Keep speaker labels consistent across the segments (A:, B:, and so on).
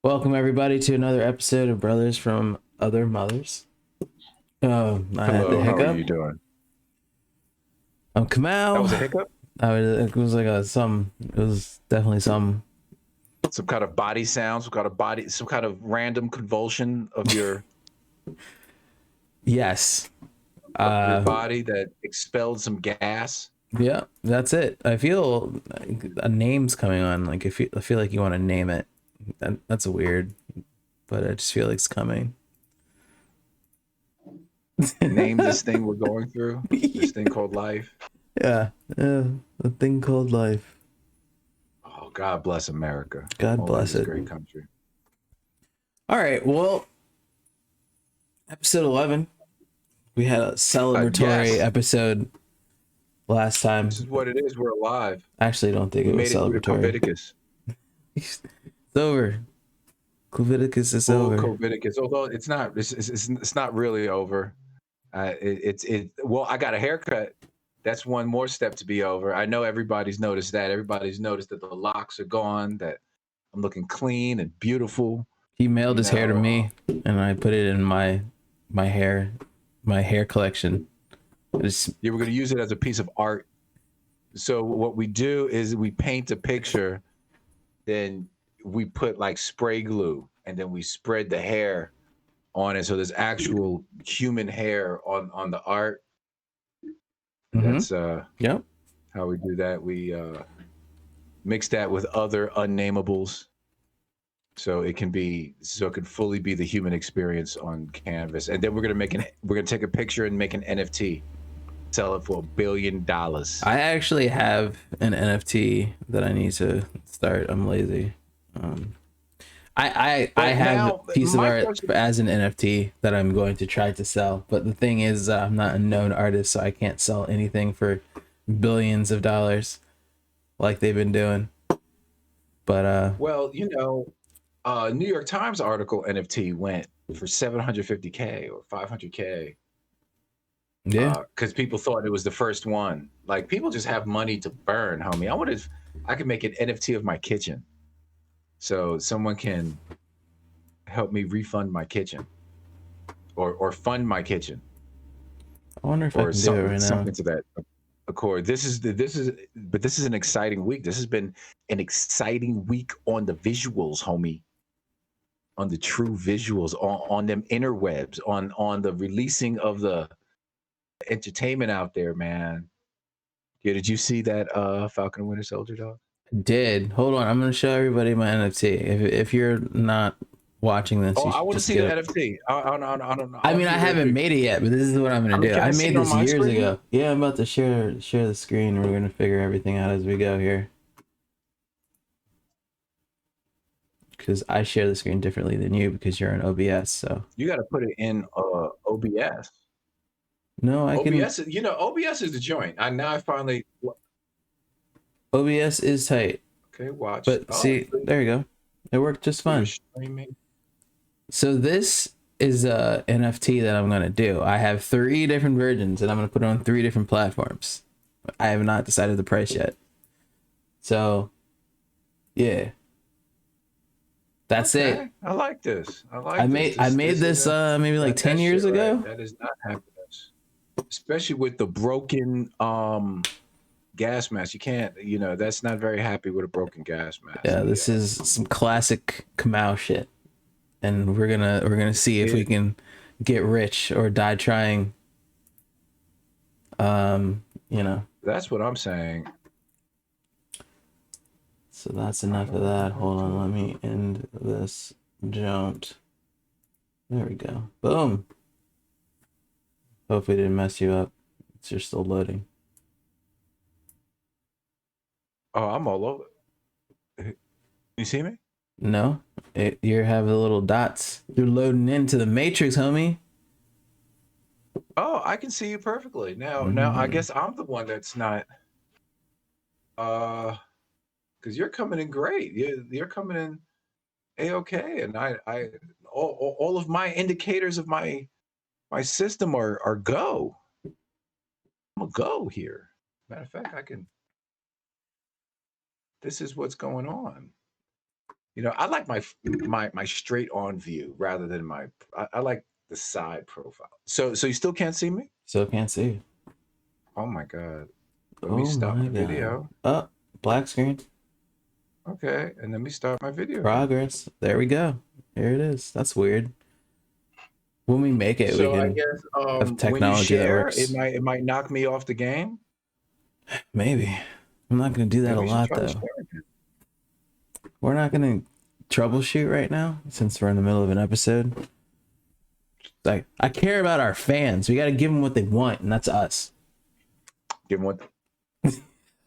A: Welcome everybody to another episode of Brothers from Other Mothers. I had the
B: Hello, how are
A: hiccup.
B: you doing?
A: I'm Kamau.
B: That was a hiccup?
A: It was like it was definitely some.
B: Some kind of body sound, some kind of random convulsion of your
A: Yes.
B: body that expelled some gas.
A: Yeah, that's it. I feel a name's coming on. Like I feel like you want to name it. That's a weird, but I just feel like it's coming.
B: Name this thing we're going through. This thing called life.
A: Yeah, a thing called life.
B: Oh, God bless America.
A: God bless
B: this
A: it.
B: great country.
A: All right, well, episode 11. We had a celebratory
B: Yes.
A: episode last time.
B: This is what it is. We're alive.
A: I actually don't think
B: We
A: it was
B: made it through
A: celebratory.
B: Leviticus.
A: It's over. Leviticus is
B: Full
A: over.
B: Leviticus. Although it's not. It's not really over. Well, I got a haircut. That's one more step to be over. I know everybody's noticed that. Everybody's noticed that the locks are gone, that I'm looking clean and beautiful.
A: He mailed his hair to me, and I put it in my hair collection.
B: You were going to use it as a piece of art. So what we do is we paint a picture, then we put like spray glue, and then we spread the hair on it. So there's actual human hair on the art. That's
A: yep.
B: how we do that. We mix that with other unnamables, so it can fully be the human experience on canvas. And then we're gonna take a picture and make an NFT, sell it for $1 billion.
A: I actually have an NFT that I need to start. I'm lazy. I have a piece of art as an NFT that I'm going to try to sell, but the thing is, I'm not a known artist, so I can't sell anything for billions of dollars like they've been doing. But
B: well, New York Times article NFT went for $750K or $500K.
A: Yeah,
B: because people thought it was the first one. Like, people just have money to burn, homie. I wonder if I could make an NFT of my kitchen, so someone can help me refund my kitchen, or fund my kitchen.
A: I wonder if I can do it right now.
B: Something to that accord. This is an exciting week. This has been an exciting week on the visuals, homie. On the true visuals, on them interwebs, on the releasing of the entertainment out there, man. Yeah, did you see that Falcon and Winter Soldier, dog?
A: Did. Hold on, I'm gonna show everybody my NFT. If you're not watching this,
B: I want to see the NFT. I don't know.
A: I mean, I haven't made it yet, but this is what I'm gonna do. I made this years ago. Yeah, I'm about to share the screen. We're gonna figure everything out as we go here, because I share the screen differently than you because you're in OBS. So
B: you got to put it in OBS.
A: No, I can.
B: OBS, OBS is the joint. I finally.
A: OBS is tight.
B: Okay, watch.
A: But see, there you go. It worked just fine. So this is a NFT that I'm gonna do. I have 3 different versions, and I'm gonna put it on 3 different platforms. I have not decided the price yet. So, yeah, that's it.
B: I like this.
A: I made this maybe like 10 years ago.
B: Right? That is not happiness, especially with the broken gas mask. You can't, that's not very happy with a broken gas mask.
A: Yeah, this is some classic Kamau shit, and we're gonna see if we can get rich or die trying.
B: That's what I'm saying.
A: So that's enough of that. Hold on, let me end this jaunt. There we go. Boom. Hopefully it didn't mess you up. It's just still loading.
B: Oh, I'm all over. You see me?
A: No, you're having the little dots. You're loading into the matrix, homie.
B: Oh, I can see you perfectly now. Now I guess I'm the one that's not. Because you're coming in great. You're coming in A-okay, and I all of my indicators of my system are go. I'm a go here. Matter of fact, I can. This is what's going on. I like my straight on view rather than I like the side profile. So you still can't see me?
A: Still can't see.
B: Oh my God. Let me
A: Oh
B: stop
A: my
B: my
A: God.
B: video.
A: Oh, black screen.
B: Okay, and let me start my video again.
A: Progress. There we go. Here it is. That's weird. When we make it, we
B: So I
A: can
B: guess
A: have
B: when you
A: technology that
B: share,
A: works.
B: it might knock me off the game.
A: Maybe. I'm not going to do that
B: Maybe
A: a
B: we should
A: lot,
B: try to
A: though.
B: share again.
A: We're not going to troubleshoot right now since we're in the middle of an episode. Like, I care about our fans. We got to give them what they want, and that's us.
B: Give them what?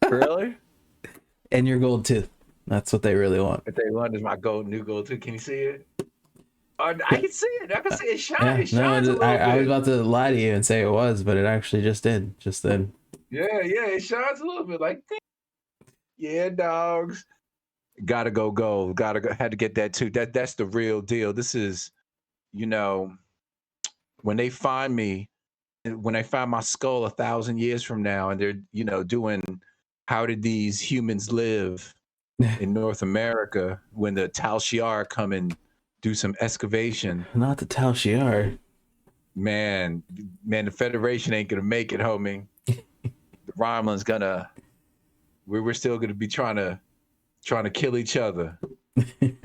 B: Really?
A: And your gold tooth. That's what they really want.
B: If they want is my new gold too. Can you see it? I can see it. I can see it shine.
A: Yeah,
B: It shines a little bit.
A: I was about to lie to you and say it was, but it actually just did. Just then.
B: Yeah, it shines a little bit. Like, yeah, dogs. Gotta go gold. Had to get that too. That's the real deal. This is, when they find me, when they find my skull 1,000 years from now, and they're doing how did these humans live in North America when the Tal Shiar come and do some excavation.
A: Not the Tal Shiar.
B: Man, the Federation ain't gonna make it, homie. The Romulan's we're still gonna be trying to kill each other and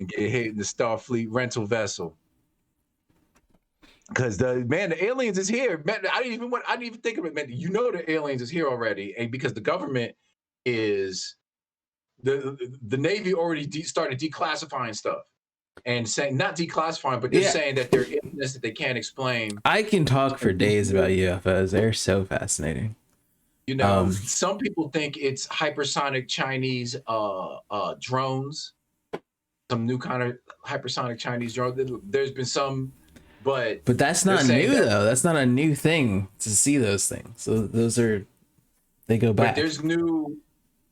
B: get hit in the Starfleet rental vessel. Because the aliens is here. Man, I didn't even think of it, man. The aliens is here already, and because the government is the Navy already started declassifying stuff and saying, not declassifying, but just saying that they're aliens that they can't explain.
A: I can talk for days about UFOs. They're so fascinating.
B: Some people think it's hypersonic Chinese drones, some new kind of hypersonic Chinese drone. There's been some, but
A: that's not new though. That's not a new thing to see those things. So they go back.
B: But there's new.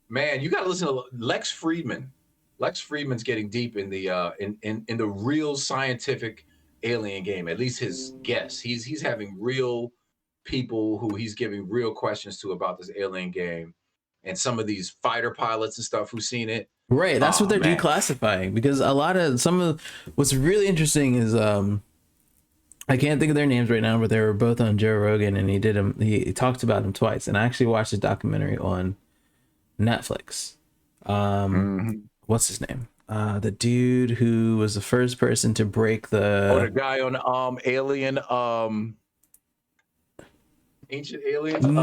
B: Man, you got to listen to Lex Friedman. Lex Friedman's getting deep in the in the real scientific alien game. At least his guess. He's having real people who he's giving real questions to about this alien game, and some of these fighter pilots and stuff who've seen it.
A: Right, that's what they're declassifying, because some of what's really interesting is I can't think of their names right now, but they were both on Joe Rogan, and he talked about them twice, and I actually watched a documentary on Netflix. What's his name? The dude who was the first person to break the
B: guy on Alien Ancient Aliens.
A: No,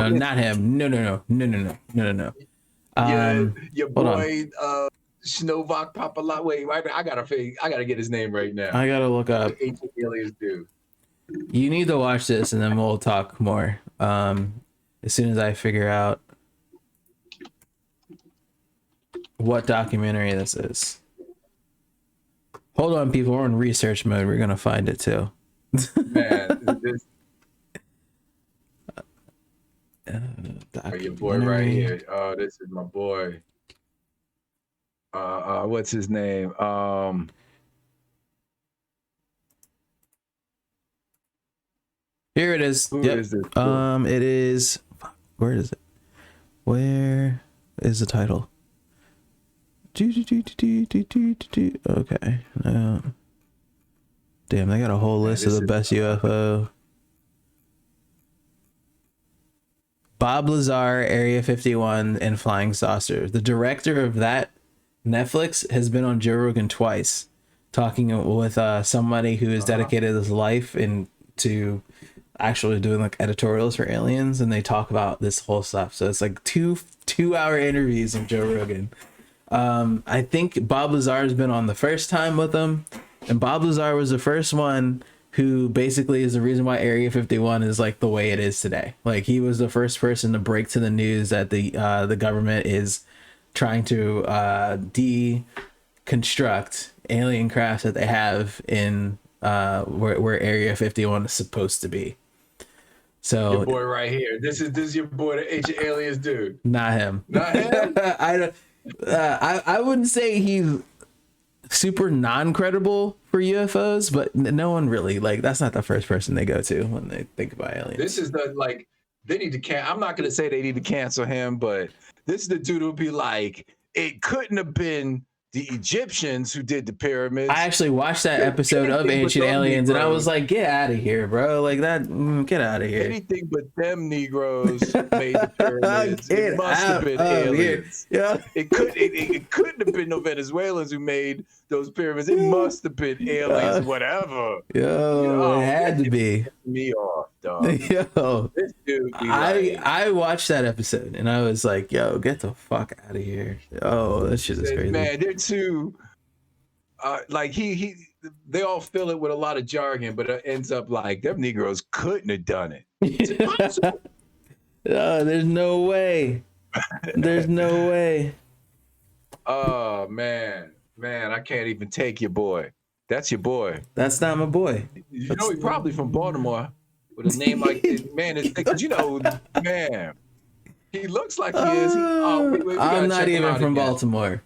A: not him. No.
B: Your boy Snovak Papala. Wait, I gotta get his name right now.
A: I gotta look up
B: Ancient Aliens dude.
A: You need to watch this, and then we'll talk more. As soon as I figure out what documentary this is. Hold on, people. We're in research mode. We're gonna find it too.
B: Man, your boy right here. Oh, this is my boy. What's his name?
A: Here it is.
B: Who is this?
A: It is. Where is it? Where is the title? Okay. Damn, they got a whole list of the best UFO. Bob Lazar, Area 51, and Flying Saucers. The director of that Netflix has been on Joe Rogan twice, talking with somebody who has dedicated his life to actually doing like editorials for aliens, and they talk about this whole stuff. So it's like two-hour interviews of Joe Rogan. I think Bob Lazar has been on the first time with them, and Bob Lazar was the first one who basically is the reason why Area 51 is like the way it is today. Like, he was the first person to break to the news that the government is trying to deconstruct alien crafts that they have in where Area 51 is supposed to be. So
B: your boy right here. This is your boy, the Ancient Aliens dude.
A: Not him.
B: Not him.
A: I wouldn't say he's super non-credible for UFOs, but no one really, like, that's not the first person they go to when they think about aliens.
B: This is they need to I'm not gonna say they need to cancel him, but this is the dude who'll be like, it couldn't have been the Egyptians who did the pyramids.
A: I actually watched that episode of Ancient Aliens, and I was like, "Get out of here, bro! Like that, get out of here."
B: Anything but them Negroes made the pyramids. It must have been aliens.
A: Yeah,
B: it couldn't have been no Venezuelans who made those pyramids. It must have been aliens, whatever.
A: Yo, it had to be.
B: Me off, dog.
A: Yo,
B: this dude.
A: I watched that episode, and I was like, "Yo, get the fuck out of here!" Oh, that shit is crazy.
B: Man, they're too. Like they all fill it with a lot of jargon, but it ends up like them Negroes couldn't have done it. It's impossible.
A: Oh, there's no way. There's no way.
B: Oh man, I can't even take your boy. That's your boy.
A: That's not my boy.
B: You know, he's probably from Baltimore with a name like this. Man, you know, man, he looks like he is.
A: I'm not even from Baltimore.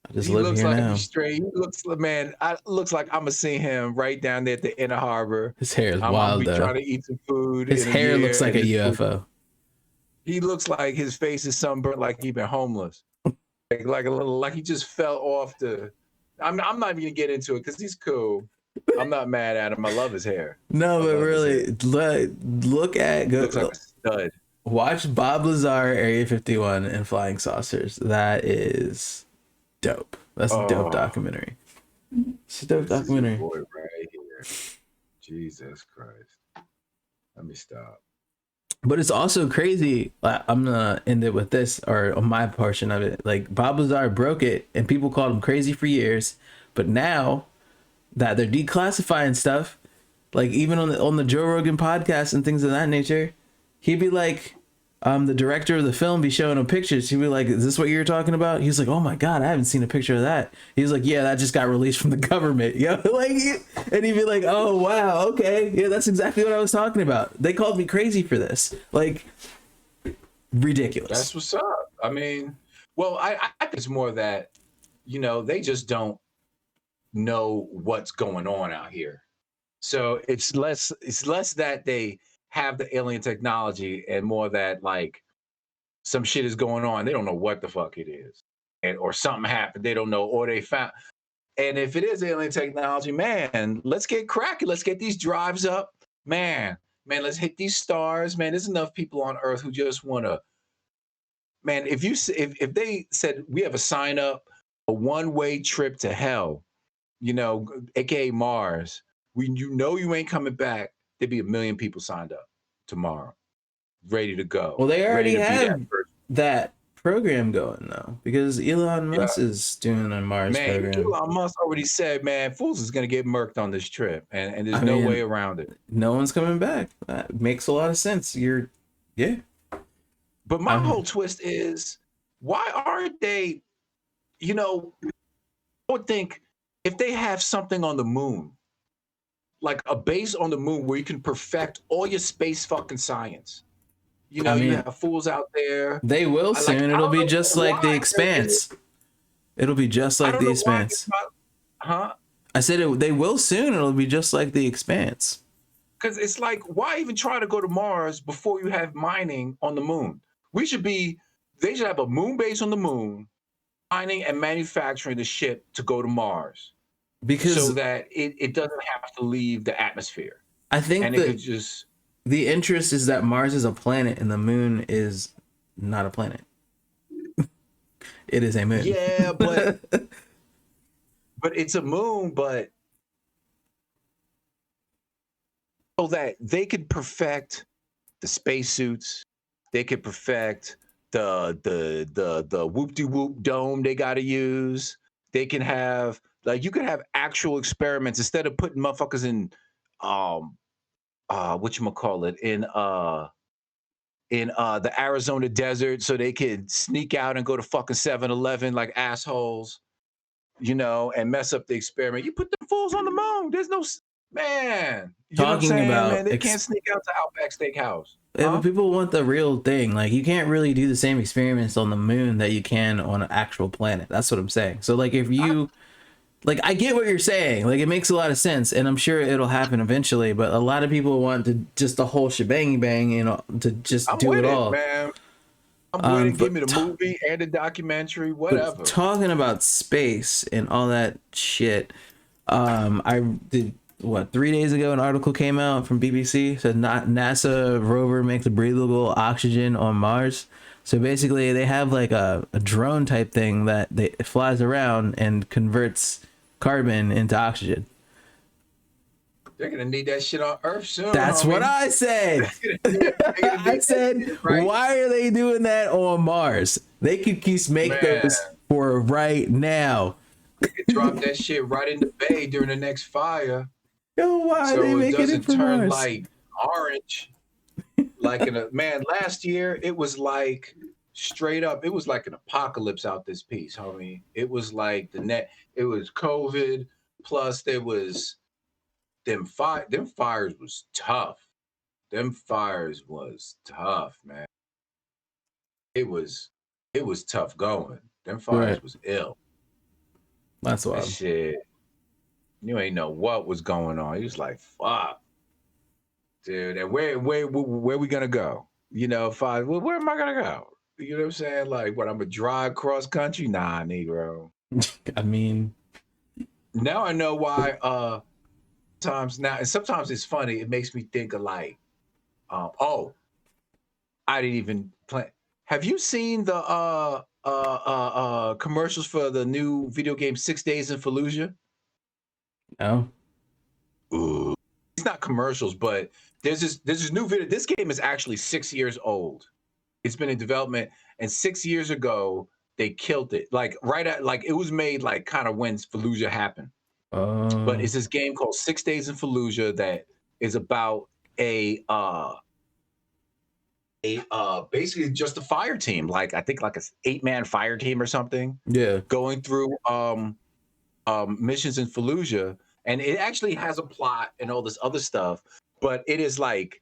A: I just live here now.
B: Straight. He looks, man. Looks like I'm gonna see him right down there at the inner harbor.
A: His hair is wild though.
B: Trying to eat some food.
A: His hair looks like a UFO.
B: He looks like his face is sunburnt, like he been homeless, like he just fell off the. I'm not even gonna get into it because he's cool. I'm not mad at him. I love his hair.
A: No, but really, look at
B: looks like a stud.
A: Watch Bob Lazar, Area 51, and Flying Saucers. That is dope. That's a dope documentary. It's a dope documentary.
B: Boy right here. Jesus Christ. Let me stop.
A: But it's also crazy. I'm gonna end it with this, or on my portion of it. Like Bob Lazar broke it, and people called him crazy for years. But now that they're declassifying stuff, like even on the Joe Rogan podcast and things of that nature, he'd be like, the director of the film be showing him pictures. He'd be like, "Is this what you're talking about?" He's like, "Oh my god, I haven't seen a picture of that." He's like, "Yeah, that just got released from the government." Yeah, like, and he'd be like, "Oh wow, okay, yeah, that's exactly what I was talking about. They called me crazy for this." Like, ridiculous.
B: That's what's up. I mean, well, I think it's more that, you know, they just don't know what's going on out here. So it's less that they have the alien technology and more that like some shit is going on. They don't know what the fuck it is, or something happened. They don't know, or they found. And if it is alien technology, man, let's get cracking. Let's get these drives up, man. Let's hit these stars, man. There's enough people on Earth who just want to. Man, if they said we have a sign up, a one-way trip to hell, you know, aka Mars, you ain't coming back. There'd be 1 million people signed up tomorrow, ready to go.
A: Well, they already have that program going though, because Elon Musk is doing a Mars program.
B: Elon Musk already said, man, fools is gonna get murked on this trip, and there's no way around it.
A: No one's coming back. That makes a lot of sense.
B: But my whole twist is, why aren't they? You know, I would think if they have something on the moon, like a base on the moon where you can perfect all your space fucking science. You know, you have fools out there.
A: They will soon. It'll be just like The Expanse. It'll be just like The Expanse.
B: Huh?
A: I said they will soon. It'll be just like The Expanse.
B: Because it's like, why even try to go to Mars before you have mining on the moon? They should have a moon base on the moon, mining and manufacturing the ship to go to Mars. So that it doesn't have to leave the atmosphere.
A: I think the interest is that Mars is a planet and the moon is not a planet. It is a moon.
B: Yeah, but it's a moon, but so that they could perfect the spacesuits, they could perfect the whoop-de-whoop dome they got to use. They can have. Like you could have actual experiments instead of putting motherfuckers in whatchamacallit, in the Arizona desert so they could sneak out and go to fucking 7-Eleven like assholes, you know, and mess up the experiment. You put them fools on the moon. There's no man. You
A: Talking
B: know what I'm saying,
A: about
B: man? They can't sneak out to Outback Steakhouse.
A: Yeah, but people want the real thing. Like you can't really do the same experiments on the moon that you can on an actual planet. That's what I'm saying. So like if you like, I get what you're saying. Like, it makes a lot of sense, and I'm sure it'll happen eventually. But a lot of people want to just the whole shebang bang, you know, to just do it all.
B: Man. I'm with it. Give me the movie and the documentary, whatever.
A: But talking about space and all that shit, I did 3 days ago an article came out from BBC said NASA rover makes breathable oxygen on Mars. So basically they have like a drone type thing that it flies around and converts carbon into oxygen.
B: They're gonna need that shit on Earth soon.
A: That's
B: homie.
A: what I said. I said, right? Why are they doing that on Mars? They could keep make those for right now.
B: They could drop that shit right in the bay during the next fire.
A: Yo, why so are they making it for
B: turn
A: Mars?
B: Like orange. Like last year it was like straight up. It was like an apocalypse out this piece, homie. It was like it was COVID plus there was. Them fires was tough. Them fires was tough, man. It was tough going. Them fires was ill.
A: That's wild.
B: That shit. You ain't know what was going on. He was like, fuck. Dude, and where we gonna go? You know, where am I gonna go? You know what I'm saying? Like, what, I'm gonna drive cross country? Nah, Negro.
A: I mean,
B: now I know why sometimes it's funny. It makes me think of like, I didn't even plan. Have you seen the commercials for the new video game 6 Days in Fallujah?
A: No.
B: Ooh. It's not commercials, but there's this new video. This game is actually 6 years old. It's been in development, and 6 years ago they killed it. Like it was made like kind of when Fallujah happened. But it's this game called 6 Days in Fallujah that is about basically just a fire team, like I think like an 8-man fire team or something.
A: Yeah,
B: going through missions in Fallujah, and it actually has a plot and all this other stuff, but it is like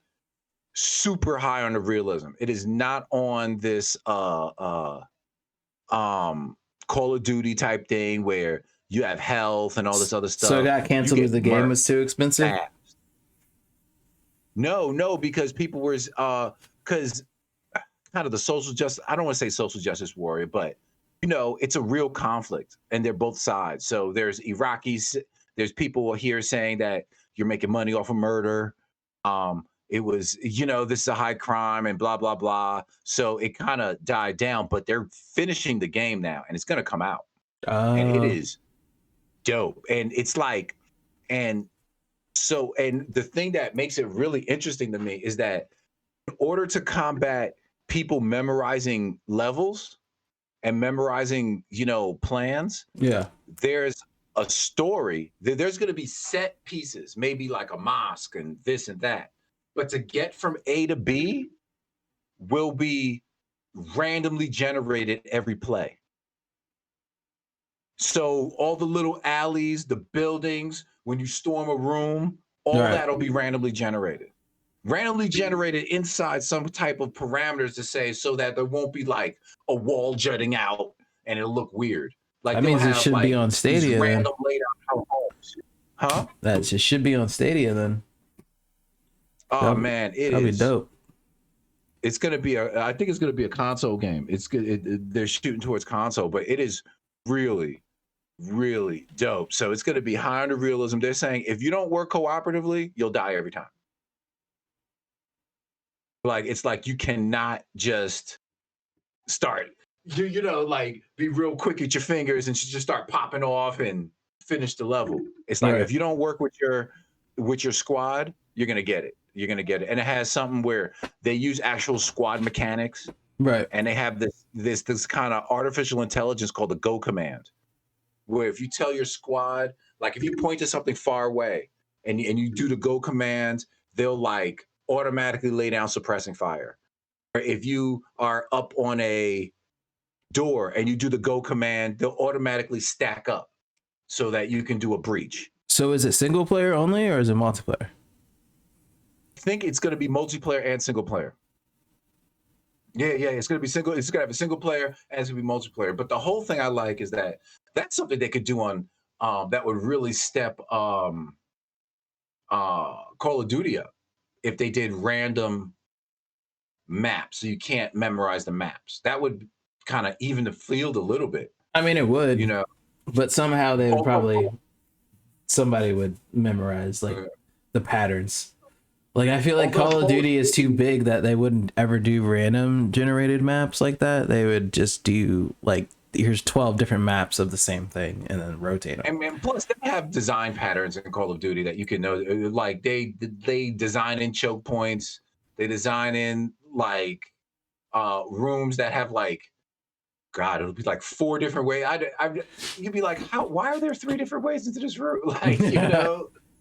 B: super high on the realism. It is not on this Call of Duty type thing where you have health and all this other stuff.
A: So it got canceled because the game was too expensive?
B: Fast. No, because people were because kind of the social justice, I don't want to say social justice warrior, but you know, it's a real conflict and they're both sides. So there's Iraqis, there's people here saying that you're making money off of murder. It was, you know, this is a high crime and blah, blah, blah. So it kind of died down, but they're finishing the game now and it's going to come out. And it is dope. And it's like, and the thing that makes it really interesting to me is that in order to combat people memorizing levels and memorizing, you know, plans, there's a story. There's going to be set pieces, maybe like a mosque and this and that. But to get from A to B will be randomly generated every play. So all the little alleys, the buildings, when you storm a room, all that'll be randomly generated. Randomly generated inside some type of parameters to say so that there won't be like a wall jutting out and it'll look weird. Like
A: that means it should be on Stadia.
B: Random laid out homes. Huh?
A: That should be on Stadia then.
B: Oh man,
A: that'd be dope.
B: It's gonna be I think it's gonna be a console game. It's good. They're shooting towards console, but it is really, really dope. So it's gonna be high on the realism. They're saying if you don't work cooperatively, you'll die every time. Like it's like you cannot just start, you know, like be real quick at your fingers and just start popping off and finish the level. It's like if you don't work with your squad, you're gonna get it. You're gonna get it. And it has something where they use actual squad mechanics.
A: Right.
B: And they have this kind of artificial intelligence called the go command, where if you tell your squad, like if you point to something far away and you do the go command, they'll like automatically lay down suppressing fire. Or if you are up on a door and you do the go command, they'll automatically stack up so that you can do a breach.
A: So is it single player only or is it multiplayer?
B: I think it's going to be multiplayer and single player. Yeah, it's going to be single. It's going to have a single player and it's going to be multiplayer. But the whole thing I like is that that's something they could do on that would really step Call of Duty up if they did random maps, so you can't memorize the maps. That would kind of even the field a little bit.
A: I mean, it would,
B: you know.
A: but somehow they would probably somebody would memorize like the patterns. Like I feel like Call of Duty is too big that they wouldn't ever do random generated maps like that. They would just do like here's 12 different maps of the same thing and then rotate them.
B: And plus they have design patterns in Call of Duty that you can know. Like they design in choke points. They design in like rooms that have like, God, it'll be like 4 different ways. You'd be like, why are there 3 different ways into this room? Like,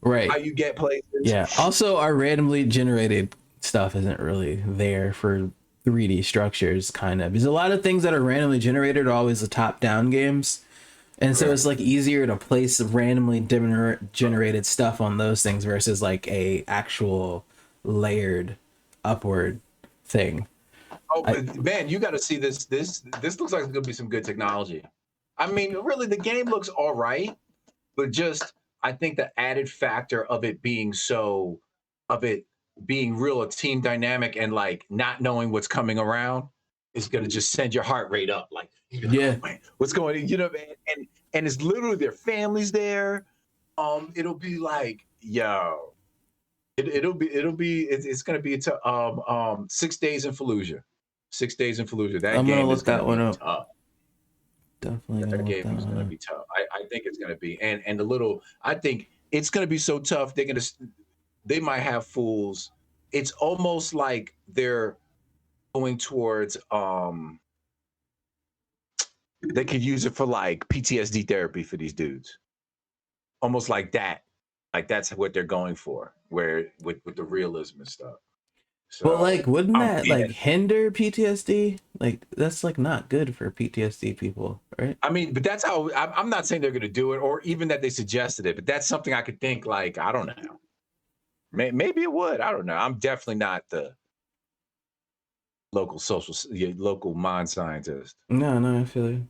A: right.
B: How you get places.
A: Yeah. Also, our randomly generated stuff isn't really there for 3D structures, kind of. There's a lot of things that are randomly generated are always the top-down games. And so it's like easier to place randomly generated stuff on those things versus like a actual layered upward thing.
B: Oh, man, you got to see this. This looks like it's going to be some good technology. I mean, really, the game looks all right, but just I think the added factor of it being real, a team dynamic and like not knowing what's coming around is going to just send your heart rate up. Like,
A: yeah,
B: oh, man, what's going on? And it's literally their families there. It'll be like, yo, it's going to be 6 days in Fallujah. 6 days in Fallujah. That game is going to be tough.
A: Definitely
B: that game is going to be tough. I think it's going to be, and I think it's going to be so tough. They might have fools. It's almost like they're going towards they could use it for like PTSD therapy for these dudes. Almost like that. Like that's what they're going for, where with the realism and stuff. So,
A: but like, wouldn't that like hinder PTSD? Like that's like not good for PTSD people, right?
B: I mean, but that's how I'm not saying they're going to do it, or even that they suggested it. But that's something I could think. Like I don't know. Maybe it would. I don't know. I'm definitely not the local mind scientist.
A: No, I feel you.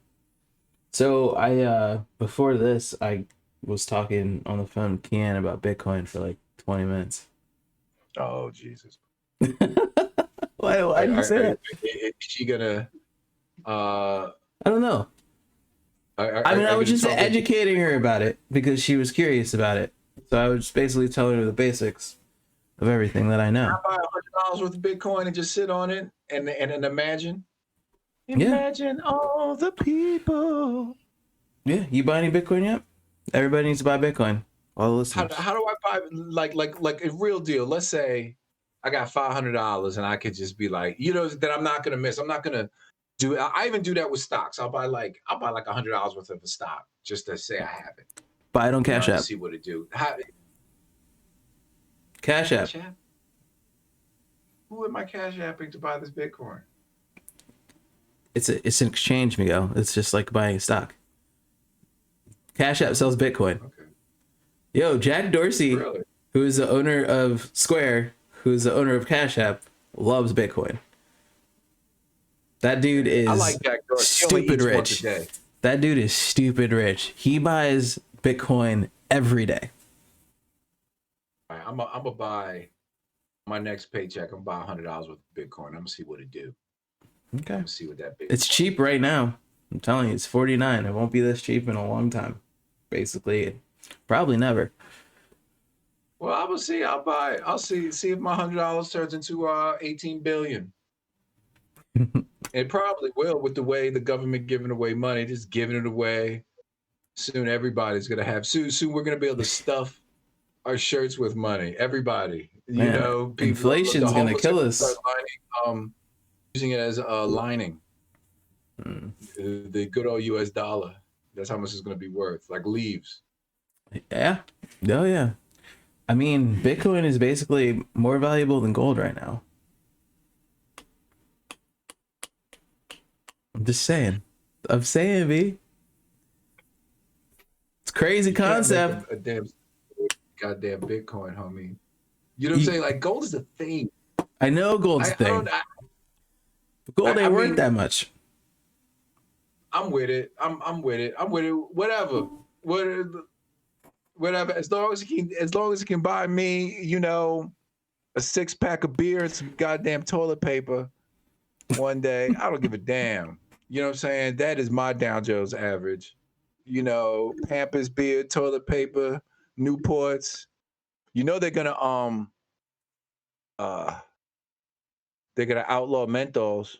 A: So I before this I was talking on the phone with Kian about Bitcoin for like 20 minutes.
B: Oh Jesus.
A: Why do you say that?
B: Is she gonna
A: I don't know. I was just educating her about it because she was curious about it. So I was just basically telling her the basics of everything that I know.
B: I buy $100 worth of Bitcoin and just sit on it and imagine. Imagine all the people.
A: Yeah, you buy any Bitcoin yet? Everybody needs to buy Bitcoin. All the listeners.
B: How do I buy like a real deal? Let's say I got $500 and I could just be like, that I'm not gonna miss. I'm not gonna do. I even do that with stocks. I'll buy like $100 worth of a stock just to say I have it.
A: Buy it on Cash App.
B: See what it do.
A: Cash App.
B: Who am I Cash Apping to buy this Bitcoin?
A: It's an exchange, Miguel. It's just like buying a stock. Cash App sells Bitcoin.
B: Okay.
A: Yo, Jack Dorsey, who is the owner of Square, who is the owner of Cash App, loves Bitcoin. That dude is stupid rich. That dude is stupid rich. He buys Bitcoin every day.
B: All right, I'm gonna buy my next paycheck. I'm gonna buy $100 worth of Bitcoin. I'm gonna see what it do.
A: Okay.
B: I'm gonna see what that Bitcoin.
A: It's cheap right now. I'm telling you, it's 49. It won't be this cheap in a long time. Basically, probably never.
B: Well, I will see. I'll see if my $100 turns into 18 billion. It probably will with the way the government giving away money, just giving it away. Soon everybody's gonna have. Soon we're gonna be able to stuff our shirts with money. Everybody, people,
A: inflation's gonna kill us.
B: Lining, using it as a lining. The good old US dollar. That's how much it's gonna be worth. Like leaves.
A: Yeah. Oh yeah. I mean, Bitcoin is basically more valuable than gold right now. I'm just saying. B. It's crazy concept.
B: A damn goddamn Bitcoin, homie. You know what I'm saying? Like gold is a thing.
A: I know gold's a thing. But gold ain't worth that much.
B: I'm with it. I'm with it. Whatever. Whatever. As long as it can buy me, a 6-pack of beer and some goddamn toilet paper one day. I don't give a damn. You know what I'm saying? That is my Dow Jones average. You know, Pampers, beer, toilet paper, Newports. You know they're gonna outlaw menthols.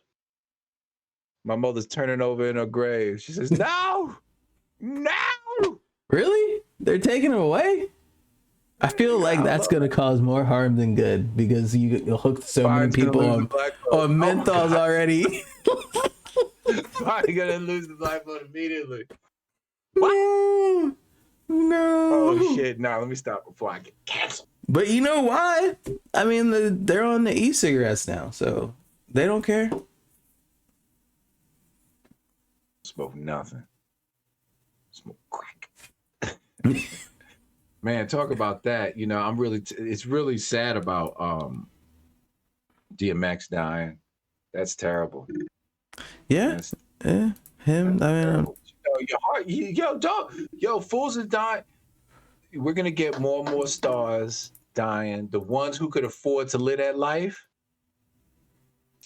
B: My mother's turning over in her grave. She says, "No, no."
A: Really? They're taking it away? I feel like that's gonna cause more harm than good because you'll hook so many people on menthols already.
B: Probably gonna lose the black vote immediately.
A: What? No.
B: Oh shit! Nah, let me stop before I get canceled.
A: But you know why? I mean, they're on the e-cigarettes now, so they don't care.
B: Smoke nothing. Smoke crack. Man, talk about that. You know, it's really sad about DMX dying. That's terrible.
A: Yeah. Him. I mean,
B: your heart, fools are dying. We're gonna get more and more stars dying. The ones who could afford to live that life,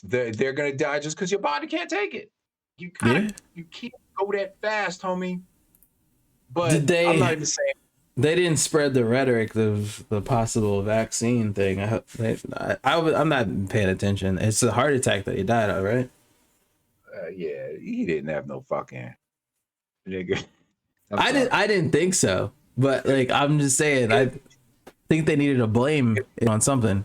B: they're gonna die just because your body can't take it. You can't go that fast, homie. But I'm not even saying
A: they didn't spread the rhetoric of the possible vaccine thing. I'm not paying attention. It's a heart attack that he died of, right?
B: Yeah, he didn't have no fucking nigga.
A: I didn't think so, but like I'm just saying, I think they needed to blame it on something.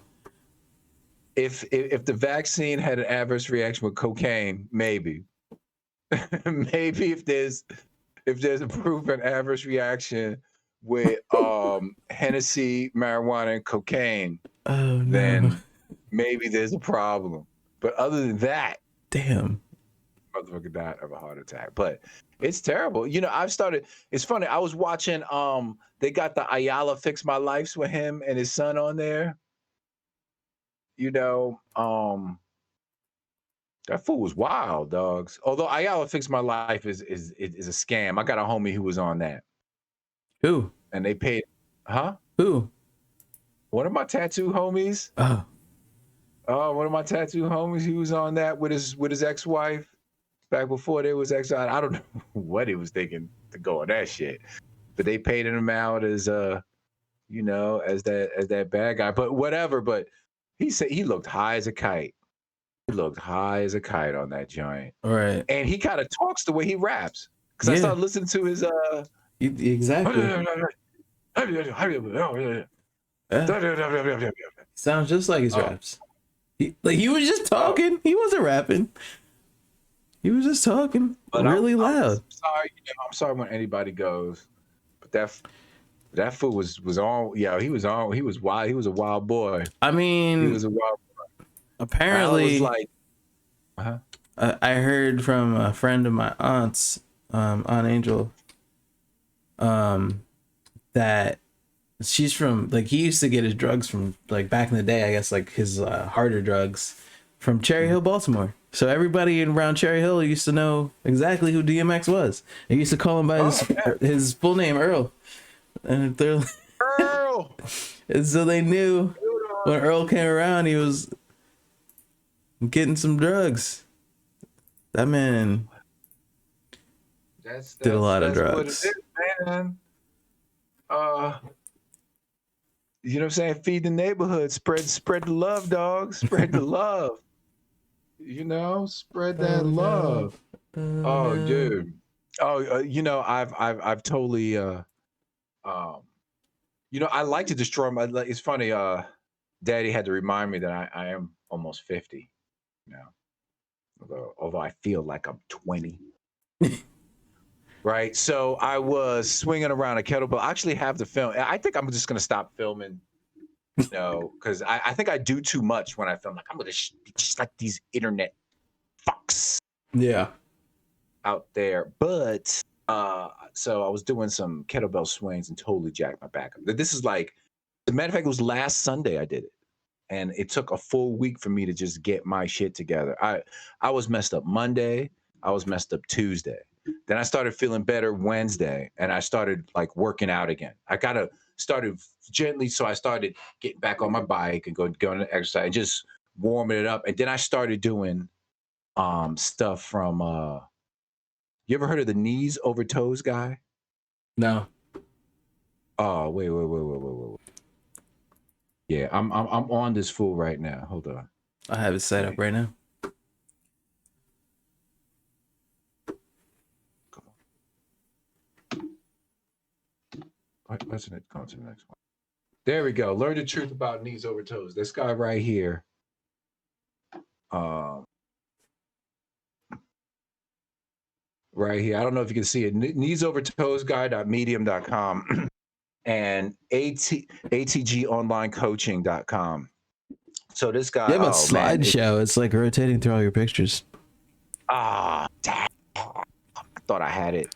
B: If the vaccine had an adverse reaction with cocaine, maybe, maybe if there's a proven adverse reaction with Hennessy, marijuana, and cocaine, then maybe there's a problem. But other than that,
A: damn,
B: motherfucker died of a heart attack. But it's terrible. You know, it's funny. I was watching, they got the Ayala Fix My Lives with him and his son on there. You know, that fool was wild, dogs. Although Ayala Fix My Life is a scam. I got a homie who was on that.
A: Who?
B: And they paid, huh?
A: Who?
B: One of my tattoo homies. One of my tattoo homies. He was on that with his ex-wife back before they was ex. I don't know what he was thinking to go on that shit, but they paid him out as you know, as that bad guy. But whatever. But he said he looked high as a kite. He looked high as a kite on that joint.
A: All right.
B: And he kind of talks the way he raps. Because I started listening to his
A: exactly. Sounds just like his raps. He was just talking. He wasn't rapping. He was just talking really loud.
B: I'm sorry when anybody goes, but that fool was on. Yeah, he was on. He was wild. He was a wild boy.
A: I mean,
B: he was a wild boy.
A: Apparently,
B: like,
A: I heard from a friend of my aunt's, Aunt Angel, that she's from, like, he used to get his drugs from, like, back in the day, I guess, like his harder drugs from Cherry Hill, Baltimore. So everybody around Cherry Hill used to know exactly who DMX was. They used to call him by his full name, Earl. And they're
B: Earl.
A: And so they knew when Earl came around, he was getting some drugs. That man did a lot of drugs. What it is,
B: man. You know what I'm saying? Feed the neighborhood. Spread the love, dog. Spread the love. You know, spread that love. Oh, dude. Oh, you know, I've totally you know, I like to destroy my. It's funny. Daddy had to remind me that I am almost 50 now, although I feel like I'm 20. Right. So I was swinging around a kettlebell. I actually have the film. I think I'm just gonna stop filming. You know, because I think I do too much when I film. Like I'm gonna be just like these internet fucks.
A: Yeah.
B: Out there, but so I was doing some kettlebell swings and totally jacked my back up. This is like, as a matter of fact, it was last Sunday I did it, and it took a full week for me to just get my shit together. I was messed up Monday. I was messed up Tuesday. Then I started feeling better Wednesday, and I started like working out again. I gotta started gently. So I started getting back on my bike and going to exercise and just warming it up. And then I started doing stuff from you ever heard of the knees over toes guy?
A: No.
B: Oh, wait. Yeah, I'm on this fool right now. Hold on.
A: I have it set up right now.
B: Come on. Let's go to the next one. There we go. Learn the truth about knees over toes. This guy right here. Right here. I don't know if you can see it. Kneesovertoesguy.medium.com and atgonlinecoaching.com. So this guy,
A: You have a slideshow. It's like rotating through all your pictures.
B: Damn. I thought I had it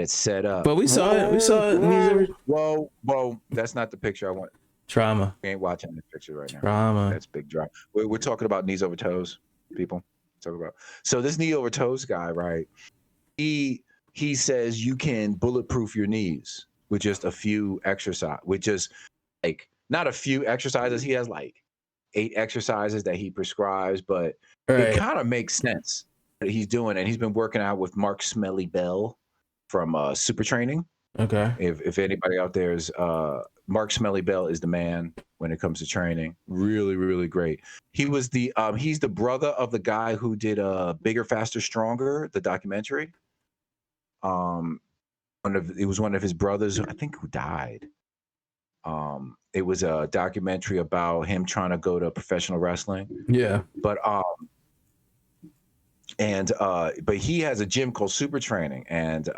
B: set up.
A: But we saw it. We saw it.
B: Whoa. That's not the picture I want.
A: Trauma.
B: We ain't watching this picture right now.
A: Trauma.
B: That's big drama. We're talking about knees over toes, people. Talk about. So this knee over toes guy, right? He says you can bulletproof your knees with just a few exercise, with just like not a few exercises. He has like 8 exercises that he prescribes, but it kind of makes sense what he's doing. And he's been working out with Mark Smelly Bell from Super Training.
A: Okay.
B: If anybody out there is Mark Smelly Bell is the man when it comes to training. Really, really great. He was the he's the brother of the guy who did Bigger, Faster, Stronger, the documentary. It was one of his brothers, I think, who died. It was a documentary about him trying to go to professional wrestling.
A: Yeah.
B: But he has a gym called Super Training, and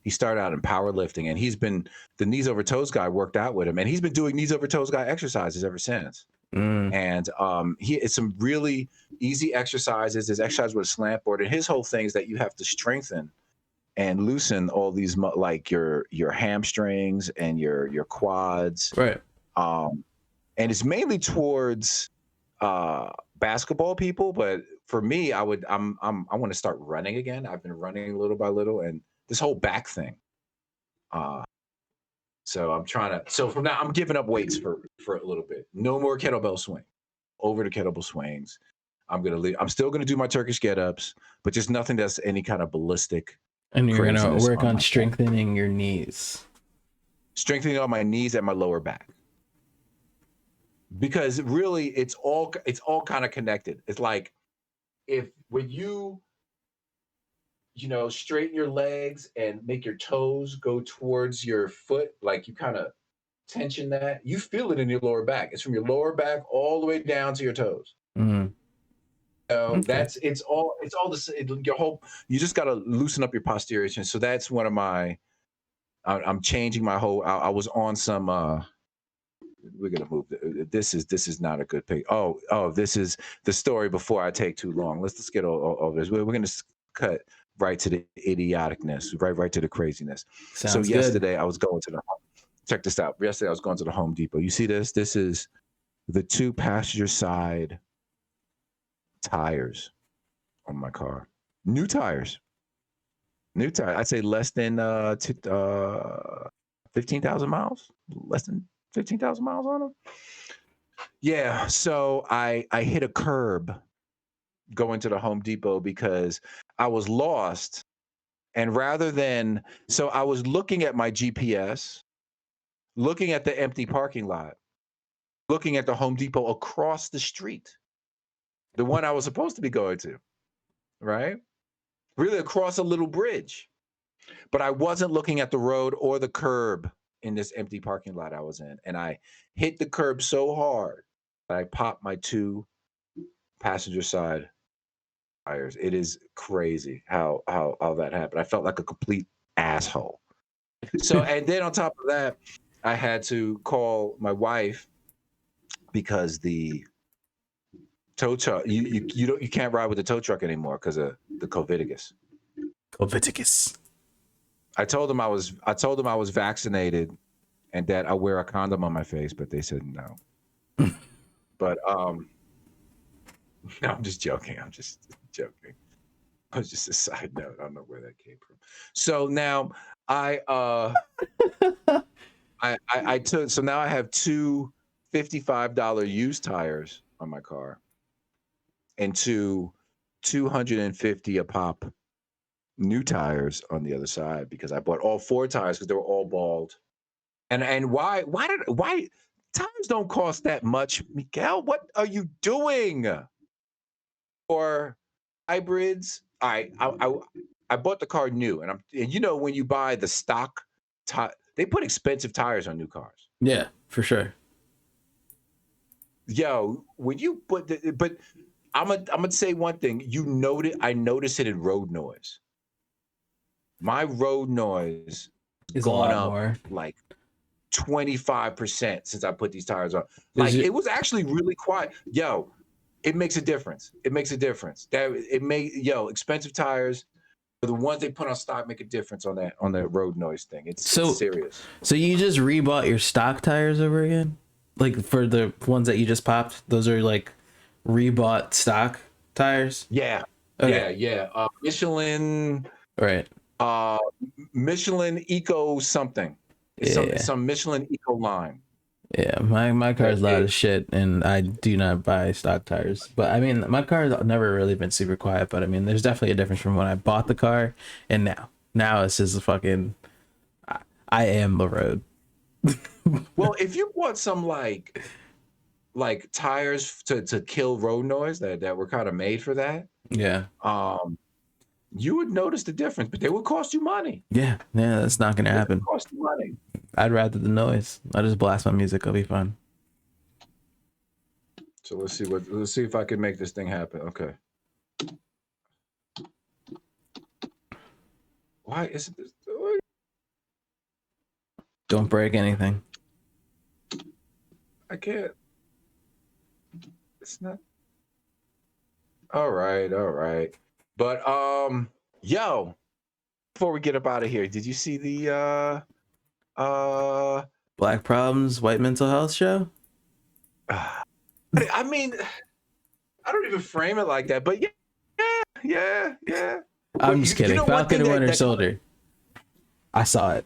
B: he started out in powerlifting, and he's been the knees over toes guy worked out with him, and he's been doing knees over toes guy exercises ever since. And it's some really easy exercises. There's exercise with a slant board, and his whole thing is that you have to strengthen and loosen all these like your hamstrings and your quads,
A: right?
B: And it's mainly towards basketball people, but for me, I want to start running again. I've been running little by little, and this whole back thing. So I'm trying to. So from now, I'm giving up weights for a little bit. No more kettlebell swing. Over the kettlebell swings. I'm still gonna do my Turkish get-ups, but just nothing that's any kind of ballistic.
A: And you're gonna work on strengthening your knees.
B: Strengthening on my knees and my lower back. Because really, it's all kind of connected. It's like when you straighten your legs and make your toes go towards your foot, like you kind of tension that, you feel it in your lower back. It's from your lower back all the way down to your toes.
A: Mm-hmm.
B: So it's all your whole. You just got to loosen up your posterior chain. So that's one of my. I'm changing my whole. I was on some. We're gonna move. This is not a good pic. Oh, this is the story before I take too long. Let's get all this. We're gonna cut right to the idioticness, right to the craziness.
A: Sounds
B: so yesterday I was going to the. Check this out. Yesterday I was going to the Home Depot. You see this? This is the 2 passenger side tires on my car. New tires. I'd say less than 15,000 miles. Less than 15,000 miles on them. Yeah. So I hit a curb going to the Home Depot because I was lost. And so I was looking at my GPS, looking at the empty parking lot, looking at the Home Depot across the street, the one I was supposed to be going to, right? Really across a little bridge. But I wasn't looking at the road or the curb in this empty parking lot I was in. And I hit the curb so hard that I popped my 2 passenger side tires. It is crazy how that happened. I felt like a complete asshole. So, and then on top of that, I had to call my wife because the tow truck, you can't ride with the tow truck anymore because of the Covidigus. I told them I was vaccinated and that I wear a condom on my face, but they said no. But no, I'm just joking. It was just a side note. I don't know where that came from. So now I I took, so now I have two $55 used tires on my car and two 250 a pop new tires on the other side because I bought all four tires because they were all bald. And why tires don't cost that much, Miguel? What are you doing? Or hybrids? I bought the car new, and you know when you buy the stock they put expensive tires on new cars.
A: Yeah, for sure.
B: Yo, when you put but I'm gonna say one thing. I notice it in road noise. My road noise
A: Is a
B: gone
A: lot
B: up
A: more.
B: like 25% since I put these tires on.
A: Is
B: Like
A: it-
B: it was actually really quiet. Yo, it makes a difference. It makes a difference. Expensive tires, the ones they put on stock make a difference on that road noise thing. It's serious.
A: So you just rebought your stock tires over again? Like for the ones that you just popped, those are like rebought stock tires?
B: Yeah.
A: Okay.
B: Yeah. Michelin
A: Right.
B: Michelin Eco something. It's
A: Yeah.
B: some Michelin Eco line.
A: Yeah, my car's loud as shit, and I do not buy stock tires. But I mean, my car's never really been super quiet. But I mean, there's definitely a difference from when I bought the car and now. Now it's just a fucking. I am the road.
B: Well, if you want some like tires to kill road noise that were kind of made for that,
A: Yeah.
B: you would notice the difference, but they would cost you money.
A: Yeah. That's not gonna happen.
B: Cost you money.
A: I'd rather the noise. I'll just blast my music. It'll be fun.
B: So let's see if I can make this thing happen. Okay. Why isn't this?
A: Don't break anything.
B: I can't. It's not. All right. But yo, before we get up out of here, did you see the
A: Black Problems, White Mental Health show?
B: I mean, I don't even frame it like that, but yeah.
A: I'm just kidding. Falcon and Winter Soldier. I saw it.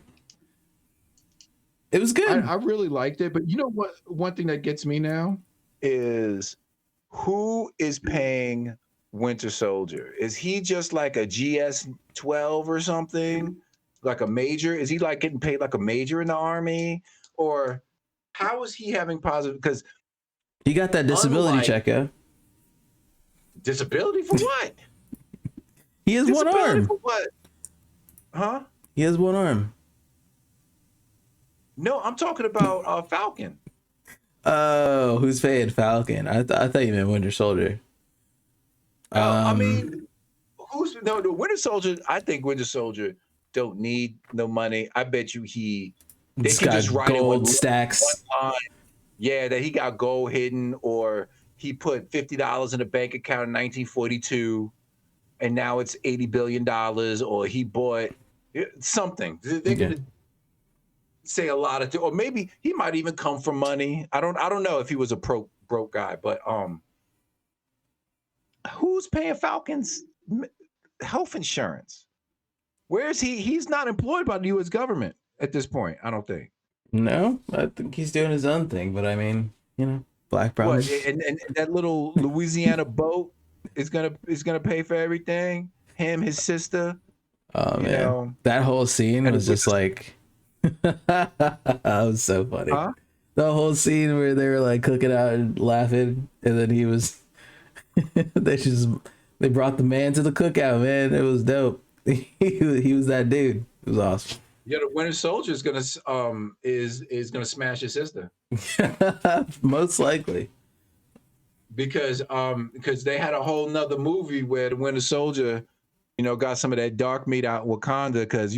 A: It was good.
B: I really liked it, but you know what? One thing that gets me now is who is paying Winter Soldier? Is he just like a GS-12 or something? Like a major? Is he like getting paid like a major in the army? Or how is he having positive? Because
A: he got that disability check, yeah.
B: Disability for what?
A: He has one arm.
B: For what? Huh?
A: He has one arm.
B: No, I'm talking about Falcon.
A: Oh, who's paying Falcon? I thought you meant Winter Soldier.
B: I mean, the Winter Soldier? I think Winter Soldier don't need no money. I bet you they could just write
A: gold stacks.
B: One line. Yeah, that he got gold hidden, or he put $50 in a bank account in 1942, and now it's $80 billion, or he bought something. They're gonna say a lot of, or maybe he might even come from money. I don't know if he was a broke guy, but who's paying Falcon's health insurance? Where is he? He's not employed by the U.S. government at this point, I don't think.
A: No, I think he's doing his own thing, but I mean, Black Problems.
B: What, and that little Louisiana boat is gonna pay for everything. Him, his sister.
A: Oh man, that whole scene was just like, that was so funny.
B: Huh?
A: The whole scene where they were like cooking out and laughing, and then he was, they brought the man to the cookout. Man, it was dope. He was that dude. It was awesome.
B: Yeah, the Winter Soldier is gonna gonna smash his sister.
A: Most likely.
B: Because they had a whole nother movie where the Winter Soldier, got some of that dark meat out in Wakanda, because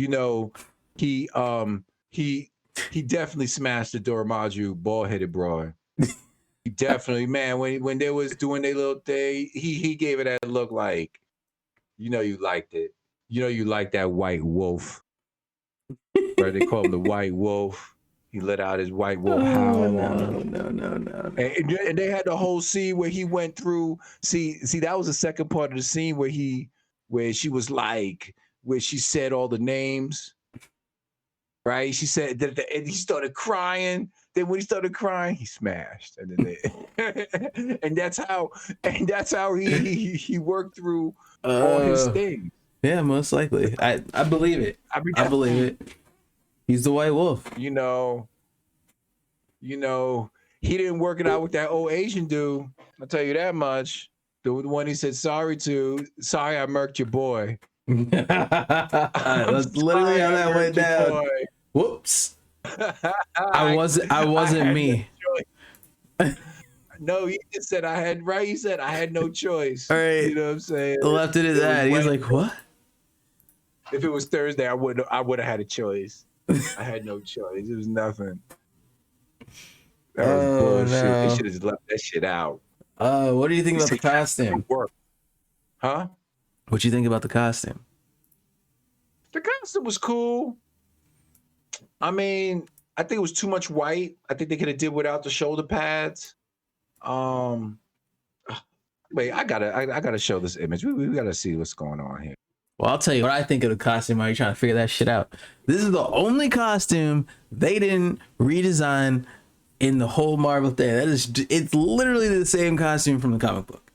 B: he definitely smashed the Dormaju bald-headed broad. He definitely, man, when they was doing their little thing, he gave it that look like, you liked it. You like that white wolf. Right? They call him the white wolf. He let out his white wolf howl on him.
A: No.
B: And they had the whole scene where he went through. See, that was the second part of the scene where she was like, where she said all the names. right? She said that, and he started crying. Then when he started crying, he smashed, and then and that's how he worked through all his things.
A: Yeah, most likely. I believe it.
B: I mean,
A: I believe it. He's the white wolf.
B: You know, he didn't work it out with that old Asian dude. I'll tell you that much. The one he said sorry to. Sorry, I murked your boy.
A: That's literally how that went down. Boy. Whoops. I wasn't me.
B: No, he just said I had right. He said I had no choice.
A: All right.
B: You know what I'm saying?
A: Left it at that. He was like, what?
B: If it was Thursday, I would have had a choice. I had no choice. It was nothing. That was bullshit. No. They should have just left that shit out.
A: What do you think about the costume?
B: Huh?
A: What do you think about the costume?
B: The costume was cool. I mean, I think it was too much white. I think they could have did without the shoulder pads. Wait, I gotta show this image. We gotta see what's going on here.
A: Well, I'll tell you what I think of the costume while you're trying to figure that shit out. This is the only costume they didn't redesign in the whole Marvel thing. It's literally the same costume from the comic book.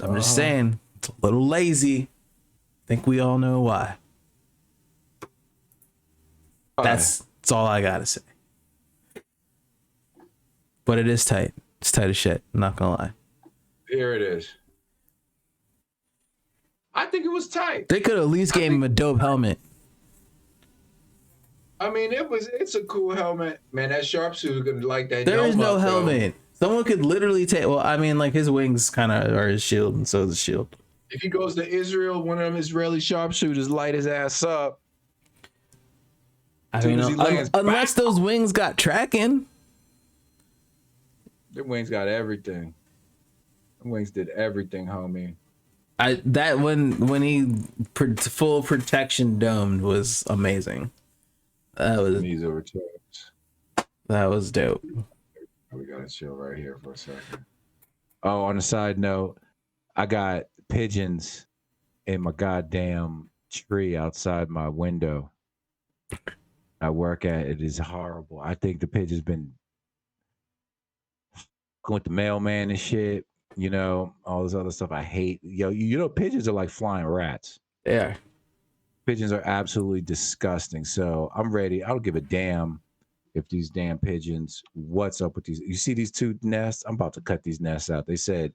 A: I'm just saying, it's a little lazy. I think we all know why. That's all I gotta say. But it is tight. It's tight as shit. I'm not gonna lie.
B: Here it is. I think it was tight.
A: They could at least gave him a dope helmet.
B: I mean, it's a cool helmet. Man, that sharpshooter could like that.
A: There is no helmet. Someone could literally take, well, I mean, like his wings kind of are his shield, and so is the shield.
B: If he goes to Israel, one of them Israeli sharpshooters light his ass up.
A: I mean, unless those wings got tracking.
B: Their wings got everything. The wings did everything, homie.
A: When he full protection domed was amazing. That was dope.
B: We gotta chill right here for a second. Oh, on a side note, I got pigeons in my goddamn tree outside my window. I work at it is horrible. I think the pigeons been going with the mailman and shit. You know, all this other stuff I hate. You know, pigeons are like flying rats.
A: Yeah.
B: Pigeons are absolutely disgusting. So I'm ready. I don't give a damn if these damn pigeons, what's up with these? You see these two nests? I'm about to cut these nests out. They said,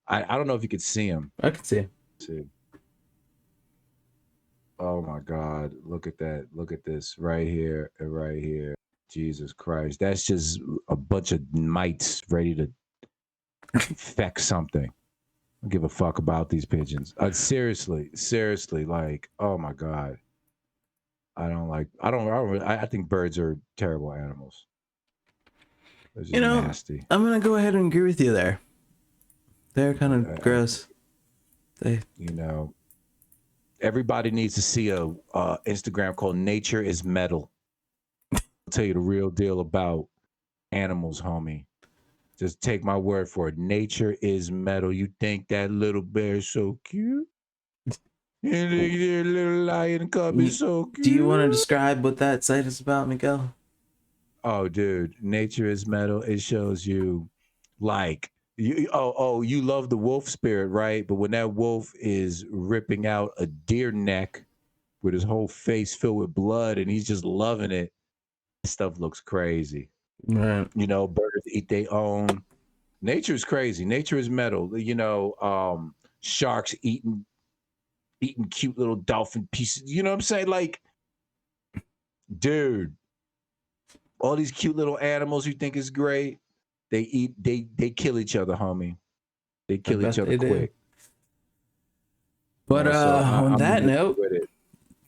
B: I don't know if you could see them.
A: I can see them.
B: See. Oh my God. Look at that. Look at this right here and right here. Jesus Christ. That's just a bunch of mites ready to infect something. I don't give a fuck about these pigeons. Seriously, like, oh my God. I think birds are terrible animals. They're just nasty.
A: I'm going to go ahead and agree with you there. They're kind of gross.
B: Everybody needs to see a Instagram called Nature is Metal. I'll tell you the real deal about animals, homie. Just take my word for it. Nature is metal. You think that little bear is so cute? And the little lion cub is so cute.
A: Do you want to describe what that site is about, Miguel?
B: Oh, dude, Nature is Metal. It shows you, like, you love the wolf spirit, right? But when that wolf is ripping out a deer neck with his whole face filled with blood and he's just loving it, stuff looks crazy.
A: Right.
B: You know, birds eat their own. Nature is crazy. Nature is metal. You know, sharks eating cute little dolphin pieces. You know what I'm saying? Like, dude, all these cute little animals you think is great, they kill each other, homie. They kill each other quick.
A: But on that note,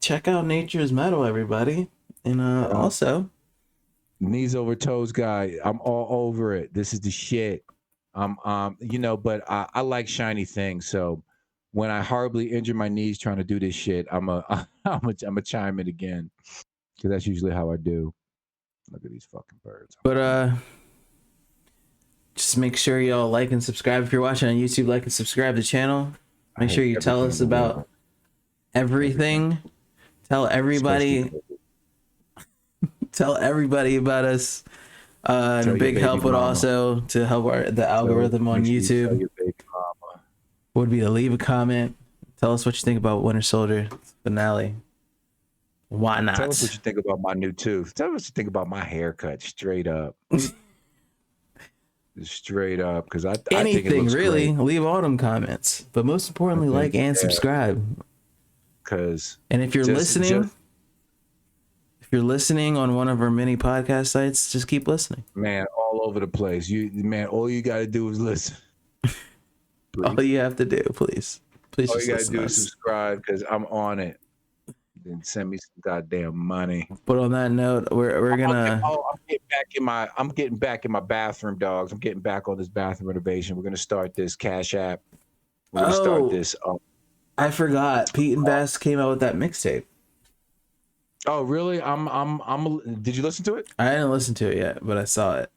A: check out Nature is Metal, everybody. And also,
B: knees over toes guy, I'm all over it. This is the shit. But I like shiny things. So when I horribly injure my knees trying to do this shit, I'm a chime in again, because that's usually how I do. Look at these fucking birds.
A: But just make sure y'all like and subscribe if you're watching on YouTube. Like and subscribe to the channel. Make sure you tell us about everything. Tell everybody. Tell everybody about us. And a big help would also to help the algorithm on YouTube would be to leave a comment. Tell us what you think about Winter Soldier finale. Why not?
B: Tell us what you think about my new tooth. Tell us what you think about my haircut. Straight up. Straight up, because I think it looks
A: really
B: great.
A: Leave all them comments, but most importantly, like and subscribe.
B: Because
A: if you're listening on one of our many podcast sites, just keep listening.
B: Man, all over the place. All you got to do is listen.
A: All you have to do, please.
B: All you got to do is subscribe, because I'm on it. Then send me some goddamn money.
A: But on that note, we're gonna.
B: I'm getting back in my bathroom, dogs. I'm getting back on this bathroom renovation. We're gonna start this Cash App. We're gonna start this.
A: I forgot. Pete and Bass came out with that mixtape.
B: Oh, really? Did you listen to it?
A: I didn't listen to it yet, but I saw it.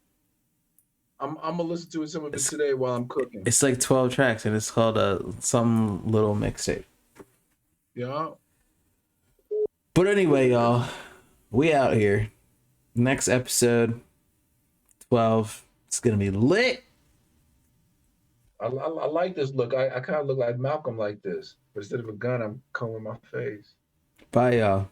B: I'm gonna listen to some of it today while I'm cooking.
A: It's like 12 tracks, and it's called some little mixtape.
B: Yeah.
A: But anyway, y'all, we out here. Next episode, 12. It's gonna be lit.
B: I like this look. I kind of look like Malcolm like this, but instead of a gun, I'm combing my face.
A: Bye, y'all.